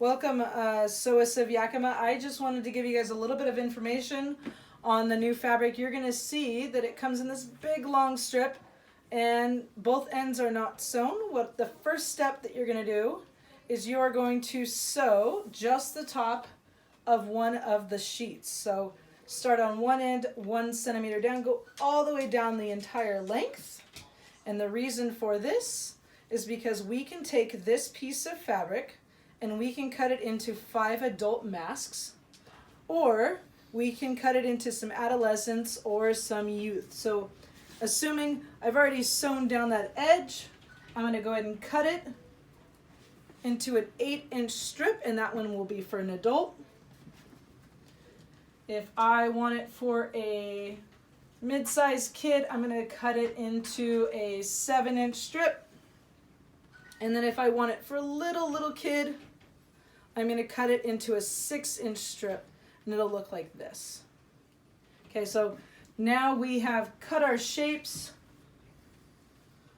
Welcome, Soas of Yakima. I just wanted to give you guys a little bit of information on the new fabric. You're going to see that it comes in this big long strip and both ends are not sewn. What the first step that you're going to do is you are going to sew just the top of one of the sheets. So start on one end, 1 centimeter down, go all the way down the entire length. And the reason for this is because we can take this piece of fabric and we can cut it into 5 adult masks, or we can cut it into some adolescents or some youth. So assuming I've already sewn down that edge, I'm going to go ahead and cut it into an 8-inch strip, and that one will be for an adult. If I want it for a mid-sized kid, I'm going to cut it into a 7-inch strip. And then if I want it for a little kid, I'm going to cut it into a 6-inch strip, and it'll look like this. Okay, so now we have cut our shapes.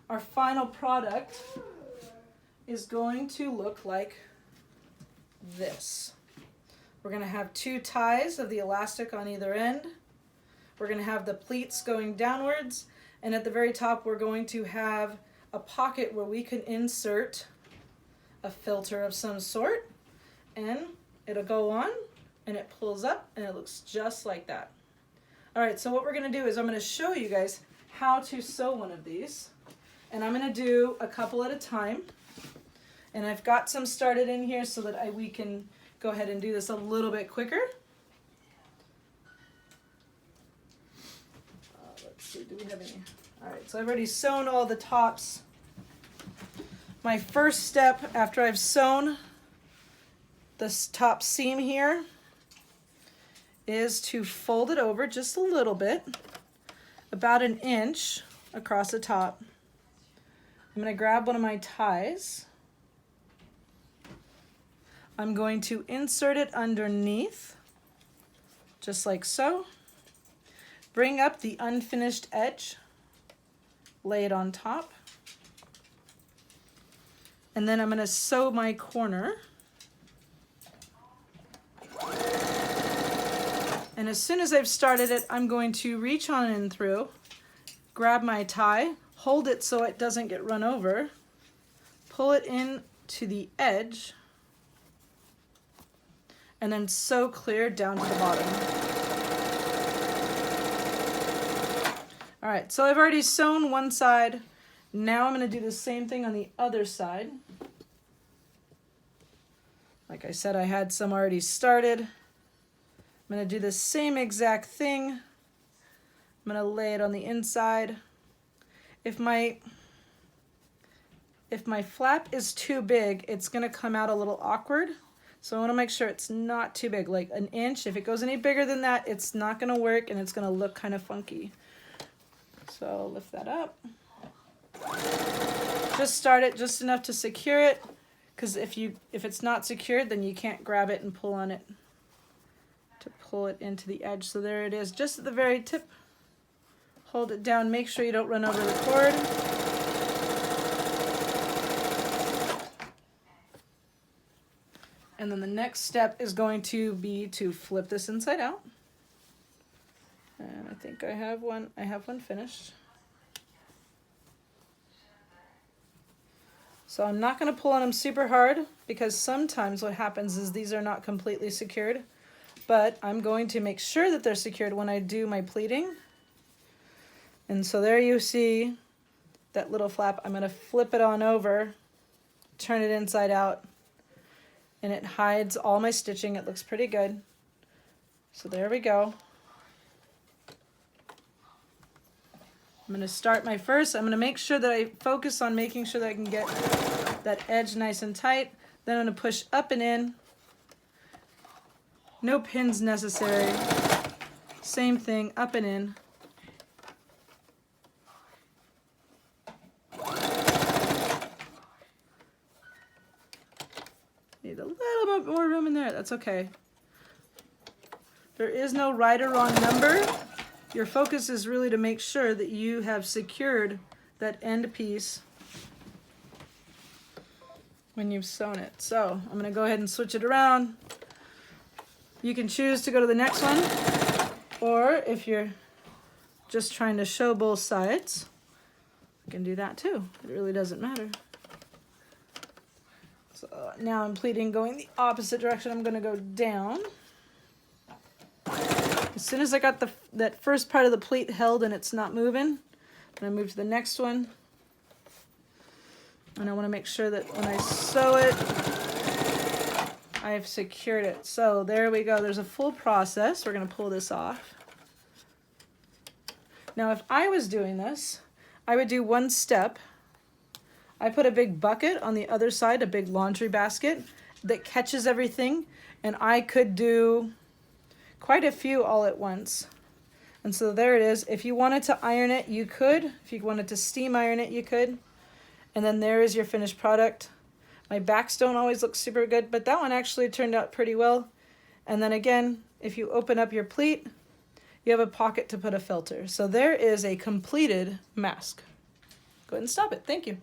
Our final product is going to look like this. We're going to have 2 ties of the elastic on either end. We're going to have the pleats going downwards, and at the very top we're going to have a pocket where we can insert a filter of some sort, and it'll go on and it pulls up and it looks just like that. All right, so what we're going to do is I'm going to show you guys how to sew one of these, and I'm going to do a couple at a time, and I've got some started in here so that we can go ahead and do this a little bit quicker. Let's see, do we have any? All right, so I've already sewn all the tops. My first step after I've sewn this top seam here is to fold it over just a little bit, about 1 inch across the top. I'm going to grab one of my ties. I'm going to insert it underneath, just like so. Bring up the unfinished edge, lay it on top, and then I'm going to sew my corner. And as soon as I've started it, I'm going to reach on in through, grab my tie, hold it so it doesn't get run over, pull it in to the edge, and then sew clear down to the bottom. All right, so I've already sewn one side. Now I'm going to do the same thing on the other side. Like I said, I had some already started. I'm going to do the same exact thing. I'm going to lay it on the inside. If my flap is too big, it's going to come out a little awkward. So I want to make sure it's not too big, like 1 inch. If it goes any bigger than that, it's not going to work and it's going to look kind of funky. So lift that up. Just start it just enough to secure it, because if it's not secured, then you can't grab it and pull on it to pull it into the edge. So there it is, just at the very tip. Hold it down, make sure you don't run over the cord. And then the next step is going to be to flip this inside out. And I think I have one finished. So I'm not going to pull on them super hard, because sometimes what happens is these are not completely secured. But I'm going to make sure that they're secured when I do my pleating. And so there you see that little flap. I'm going to flip it on over, turn it inside out, and it hides all my stitching. It looks pretty good. So there we go. I'm going to start my first. I'm going to make sure that I focus on making sure that I can get that edge nice and tight. Then I'm going to push up and in. No pins necessary. Same thing, up and in. Need a little bit more room in there. That's okay. There is no right or wrong number. Your focus is really to make sure that you have secured that end piece when you've sewn it. So I'm gonna go ahead and switch it around. You can choose to go to the next one, or if you're just trying to show both sides, you can do that too. It really doesn't matter. So now I'm pleating going the opposite direction. I'm gonna go down. As soon as I got that first part of the pleat held and it's not moving, I'm gonna move to the next one. And I wanna make sure that when I sew it, I've secured it. So there we go, there's a full process. We're gonna pull this off. Now if I was doing this, I would do one step. I put a big bucket on the other side, a big laundry basket that catches everything, and I could do quite a few all at once. And so there it is. If you wanted to iron it, you could. If you wanted to steam iron it, you could. And then there is your finished product. My backs don't always look super good, but that one actually turned out pretty well. And then again, if you open up your pleat, you have a pocket to put a filter. So there is a completed mask. Go ahead and stop it. Thank you.